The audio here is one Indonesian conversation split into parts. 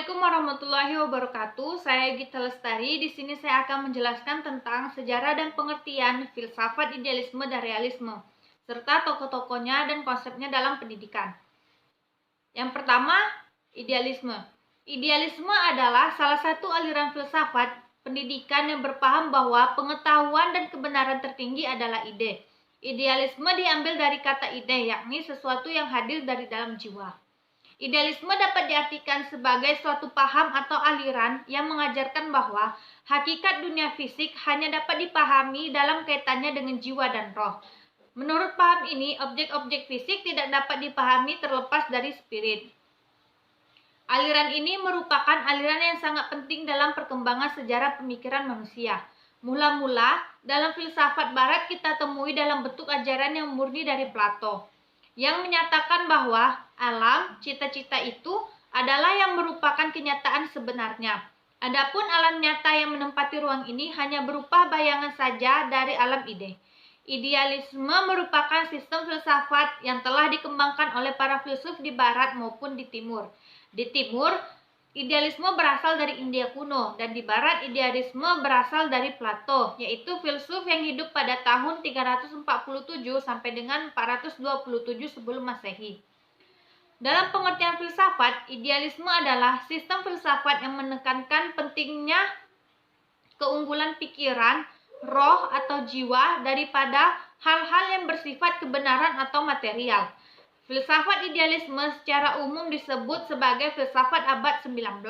Assalamualaikum warahmatullahi wabarakatuh. Saya Gita Lestari. Di sini saya akan menjelaskan tentang sejarah dan pengertian filsafat idealisme dan realisme, serta tokoh-tokohnya dan konsepnya dalam pendidikan. Yang pertama, idealisme. Idealisme adalah salah satu aliran filsafat pendidikan yang berpaham bahwa pengetahuan dan kebenaran tertinggi adalah ide. Idealisme diambil dari kata ide, yakni sesuatu yang hadir dari dalam jiwa. Idealisme dapat diartikan sebagai suatu paham atau aliran yang mengajarkan bahwa hakikat dunia fisik hanya dapat dipahami dalam kaitannya dengan jiwa dan roh. Menurut paham ini, objek-objek fisik tidak dapat dipahami terlepas dari spirit. Aliran ini merupakan aliran yang sangat penting dalam perkembangan sejarah pemikiran manusia. Mula-mula, dalam filsafat barat kita temui dalam bentuk ajaran yang murni dari Plato, yang menyatakan bahwa alam, cita-cita itu adalah yang merupakan kenyataan sebenarnya. Adapun alam nyata yang menempati ruang ini hanya berupa bayangan saja dari alam ide. Idealisme merupakan sistem filsafat yang telah dikembangkan oleh para filsuf di barat maupun di timur. Di timur, idealisme berasal dari India kuno, dan di barat idealisme berasal dari Plato, yaitu filsuf yang hidup pada tahun 347 sampai dengan 427 sebelum Masehi. Dalam pengertian filsafat, idealisme adalah sistem filsafat yang menekankan pentingnya keunggulan pikiran, roh atau jiwa daripada hal-hal yang bersifat kebenaran atau material. Filsafat idealisme secara umum disebut sebagai filsafat abad 19.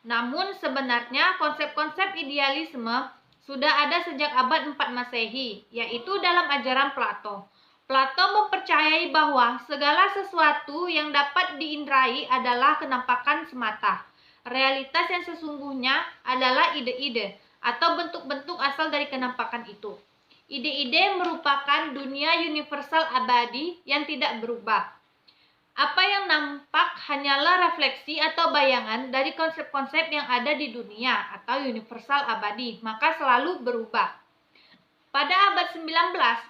Namun sebenarnya konsep-konsep idealisme sudah ada sejak abad 4 Masehi, yaitu dalam ajaran Plato. Plato mempercayai bahwa segala sesuatu yang dapat diindrai adalah kenampakan semata. Realitas yang sesungguhnya adalah ide-ide atau bentuk-bentuk asal dari kenampakan itu. Ide-ide merupakan dunia universal abadi yang tidak berubah. Apa yang nampak hanyalah refleksi atau bayangan dari konsep-konsep yang ada di dunia atau universal abadi, maka selalu berubah. Pada abad 19,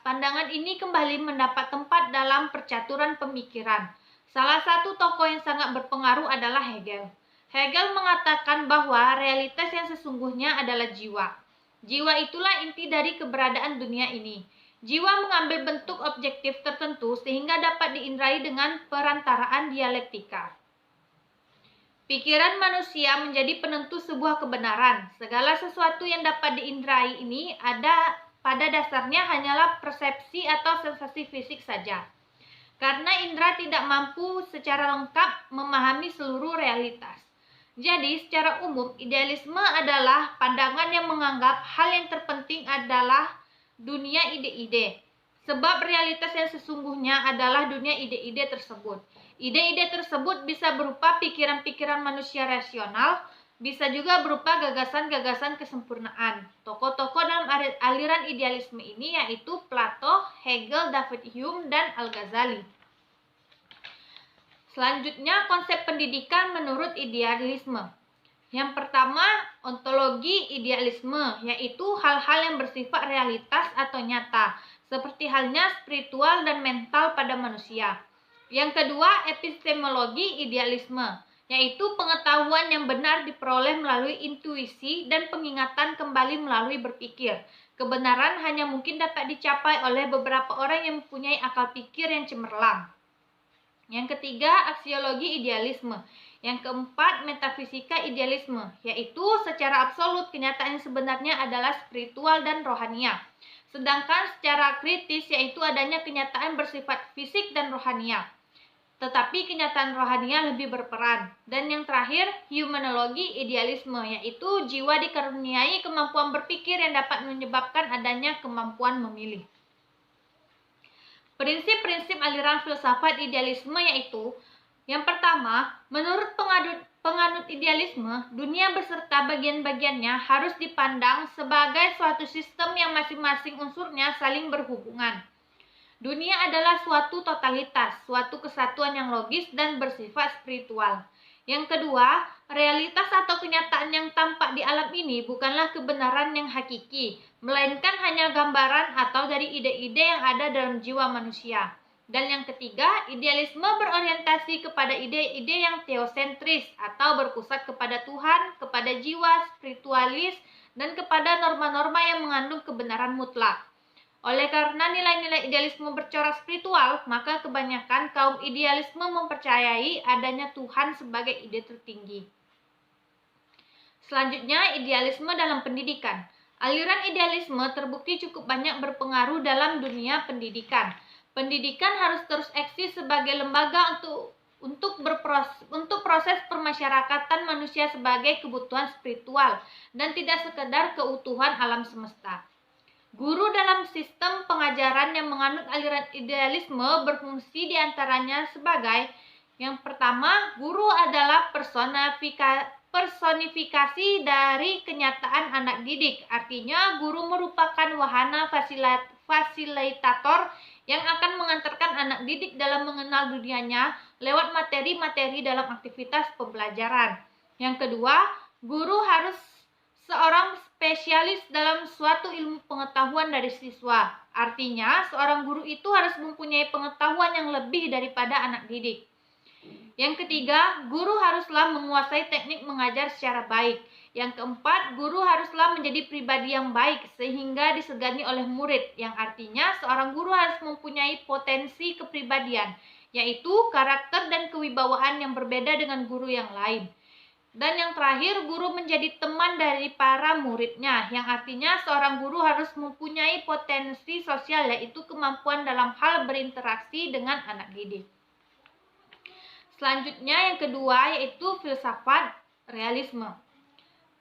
pandangan ini kembali mendapat tempat dalam percaturan pemikiran. Salah satu tokoh yang sangat berpengaruh adalah Hegel. Hegel mengatakan bahwa realitas yang sesungguhnya adalah jiwa. Jiwa itulah inti dari keberadaan dunia ini. Jiwa mengambil bentuk objektif tertentu sehingga dapat diindrai dengan perantaraan dialektika. Pikiran manusia menjadi penentu sebuah kebenaran. Segala sesuatu yang dapat diindrai ini pada dasarnya hanyalah persepsi atau sensasi fisik saja. Karena indera tidak mampu secara lengkap memahami seluruh realitas. Jadi, secara umum, idealisme adalah pandangan yang menganggap hal yang terpenting adalah dunia ide-ide. Sebab realitas yang sesungguhnya adalah dunia ide-ide tersebut. Ide-ide tersebut bisa berupa pikiran-pikiran manusia rasional, bisa juga berupa gagasan-gagasan kesempurnaan. Tokoh-tokoh dalam aliran idealisme ini yaitu Plato, Hegel, David Hume, dan Al-Ghazali. Selanjutnya, konsep pendidikan menurut idealisme. Yang pertama, ontologi idealisme, yaitu hal-hal yang bersifat realitas atau nyata, seperti halnya spiritual dan mental pada manusia. Yang kedua, epistemologi idealisme, yaitu pengetahuan yang benar diperoleh melalui intuisi dan pengingatan kembali melalui berpikir. Kebenaran hanya mungkin dapat dicapai oleh beberapa orang yang mempunyai akal pikir yang cemerlang. Yang ketiga, aksiologi idealisme. Yang keempat, metafisika idealisme, yaitu secara absolut kenyataan yang sebenarnya adalah spiritual dan rohania. Sedangkan secara kritis yaitu adanya kenyataan bersifat fisik dan rohania. Tetapi kenyataan rohania lebih berperan. Dan yang terakhir, humanologi idealisme, yaitu jiwa dikaruniai kemampuan berpikir yang dapat menyebabkan adanya kemampuan memilih. Prinsip-prinsip aliran filsafat idealisme yaitu, yang pertama, menurut penganut idealisme, dunia beserta bagian-bagiannya harus dipandang sebagai suatu sistem yang masing-masing unsurnya saling berhubungan. Dunia adalah suatu totalitas, suatu kesatuan yang logis dan bersifat spiritual. Yang kedua, realitas atau kenyataan yang tampak di alam ini bukanlah kebenaran yang hakiki, melainkan hanya gambaran atau dari ide-ide yang ada dalam jiwa manusia. Dan yang ketiga, idealisme berorientasi kepada ide-ide yang teosentris atau berpusat kepada Tuhan, kepada jiwa spiritualis, dan kepada norma-norma yang mengandung kebenaran mutlak. Oleh karena nilai-nilai idealisme bercorak spiritual, maka kebanyakan kaum idealisme mempercayai adanya Tuhan sebagai ide tertinggi. Selanjutnya, idealisme dalam pendidikan. Aliran idealisme terbukti cukup banyak berpengaruh dalam dunia pendidikan. Pendidikan harus terus eksis sebagai lembaga untuk proses permasyarakatan manusia sebagai kebutuhan spiritual dan tidak sekedar keutuhan alam semesta. Guru dalam sistem pengajaran yang menganut aliran idealisme berfungsi diantaranya sebagai: yang pertama, guru adalah personifikasi dari kenyataan anak didik. Artinya, guru merupakan wahana fasilitator yang akan mengantarkan anak didik dalam mengenal dunianya lewat materi-materi dalam aktivitas pembelajaran. Yang kedua, guru harus seorang spesialis dalam suatu ilmu pengetahuan dari siswa. Artinya, seorang guru itu harus mempunyai pengetahuan yang lebih daripada anak didik. Yang ketiga, guru haruslah menguasai teknik mengajar secara baik. Yang keempat, guru haruslah menjadi pribadi yang baik sehingga disegani oleh murid, yang artinya seorang guru harus mempunyai potensi kepribadian, yaitu karakter dan kewibawaan yang berbeda dengan guru yang lain. Dan yang terakhir, guru menjadi teman dari para muridnya, yang artinya seorang guru harus mempunyai potensi sosial, yaitu kemampuan dalam hal berinteraksi dengan anak didik. Selanjutnya yang kedua yaitu filsafat realisme.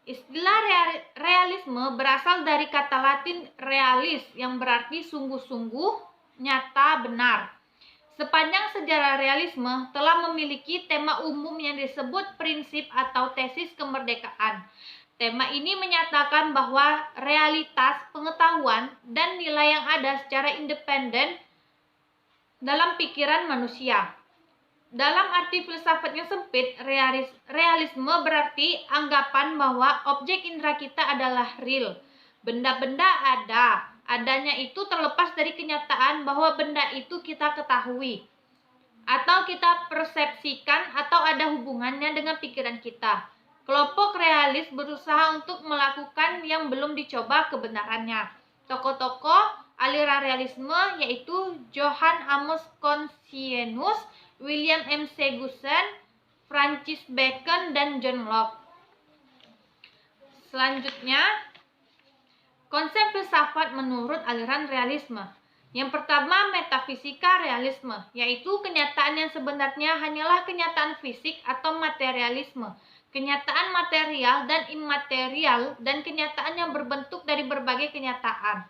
Istilah realisme berasal dari kata Latin realis yang berarti sungguh-sungguh, nyata, benar. Sepanjang sejarah realisme telah memiliki tema umum yang disebut prinsip atau tesis kemerdekaan. Tema ini menyatakan bahwa realitas, pengetahuan, dan nilai yang ada secara independen dalam pikiran manusia. Dalam arti filsafat yang sempit, realisme berarti anggapan bahwa objek indera kita adalah real. Benda-benda ada, adanya itu terlepas dari kenyataan bahwa benda itu kita ketahui, atau kita persepsikan, atau ada hubungannya dengan pikiran kita. Kelompok realis berusaha untuk melakukan yang belum dicoba kebenarannya. Tokoh-tokoh aliran realisme yaitu Johann Amos Consienus, William M. Seguson, Francis Bacon, dan John Locke. Selanjutnya, konsep filsafat menurut aliran realisme. Yang pertama, metafisika realisme, yaitu kenyataan yang sebenarnya hanyalah kenyataan fisik atau materialisme, kenyataan material dan imaterial, dan kenyataan yang berbentuk dari berbagai kenyataan.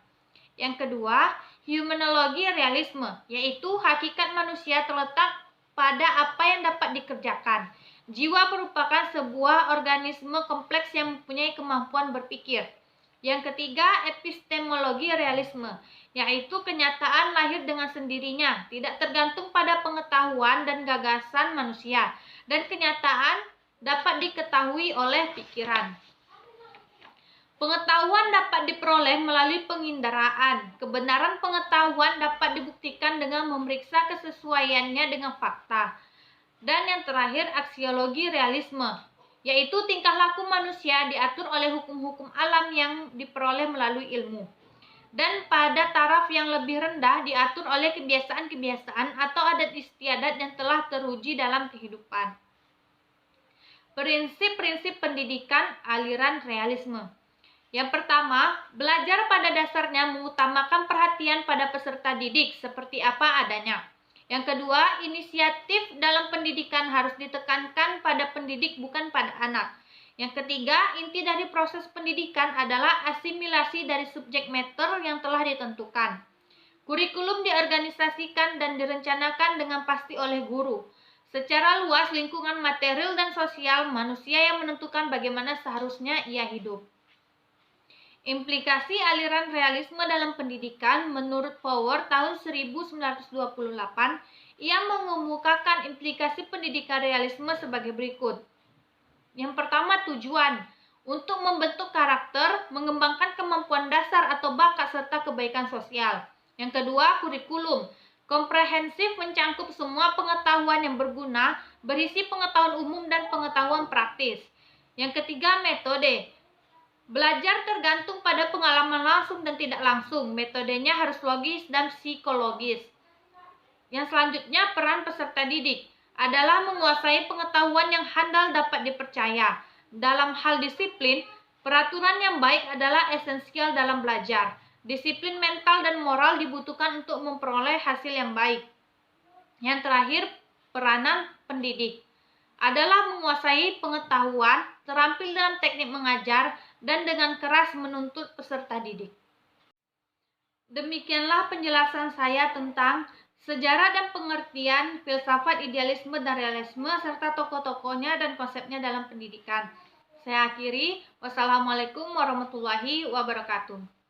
Yang kedua, humanologi realisme, yaitu hakikat manusia terletak pada apa yang dapat dikerjakan. Jiwa merupakan sebuah organisme kompleks yang mempunyai kemampuan berpikir. Yang ketiga, epistemologi realisme, yaitu kenyataan lahir dengan sendirinya, tidak tergantung pada pengetahuan dan gagasan manusia, dan kenyataan dapat diketahui oleh pikiran. Pengetahuan dapat diperoleh melalui penginderaan. Kebenaran pengetahuan dapat dibuktikan dengan memeriksa kesesuaiannya dengan fakta. Dan yang terakhir, aksiologi realisme, yaitu tingkah laku manusia diatur oleh hukum-hukum alam yang diperoleh melalui ilmu. Dan pada taraf yang lebih rendah diatur oleh kebiasaan-kebiasaan atau adat istiadat yang telah teruji dalam kehidupan. Prinsip-prinsip pendidikan aliran realisme. Yang pertama, belajar pada dasarnya mengutamakan perhatian pada peserta didik seperti apa adanya. Yang kedua, inisiatif dalam pendidikan harus ditekankan pada pendidik bukan pada anak. Yang ketiga, inti dari proses pendidikan adalah asimilasi dari subjek matter yang telah ditentukan. Kurikulum diorganisasikan dan direncanakan dengan pasti oleh guru. Secara luas, lingkungan material dan sosial manusia yang menentukan bagaimana seharusnya ia hidup. Implikasi aliran realisme dalam pendidikan menurut Power tahun 1928, ia mengemukakan implikasi pendidikan realisme sebagai berikut. Yang pertama, tujuan untuk membentuk karakter, mengembangkan kemampuan dasar atau bakat serta kebaikan sosial. Yang kedua, kurikulum, Komprehensif mencangkup semua pengetahuan yang berguna, berisi pengetahuan umum dan pengetahuan praktis. Yang ketiga, metode. Belajar tergantung pada pengalaman langsung dan tidak langsung. Metodenya harus logis dan psikologis. Yang selanjutnya, peran peserta didik adalah menguasai pengetahuan yang handal dapat dipercaya. Dalam hal disiplin, peraturan yang baik adalah esensial dalam belajar. Disiplin mental dan moral dibutuhkan untuk memperoleh hasil yang baik. Yang terakhir, peranan pendidik adalah menguasai pengetahuan, terampil dalam teknik mengajar, dan dengan keras menuntut peserta didik. Demikianlah penjelasan saya tentang sejarah dan pengertian filsafat idealisme dan realisme serta tokoh-tokohnya dan konsepnya dalam pendidikan. Saya akhiri. Wassalamualaikum warahmatullahi wabarakatuh.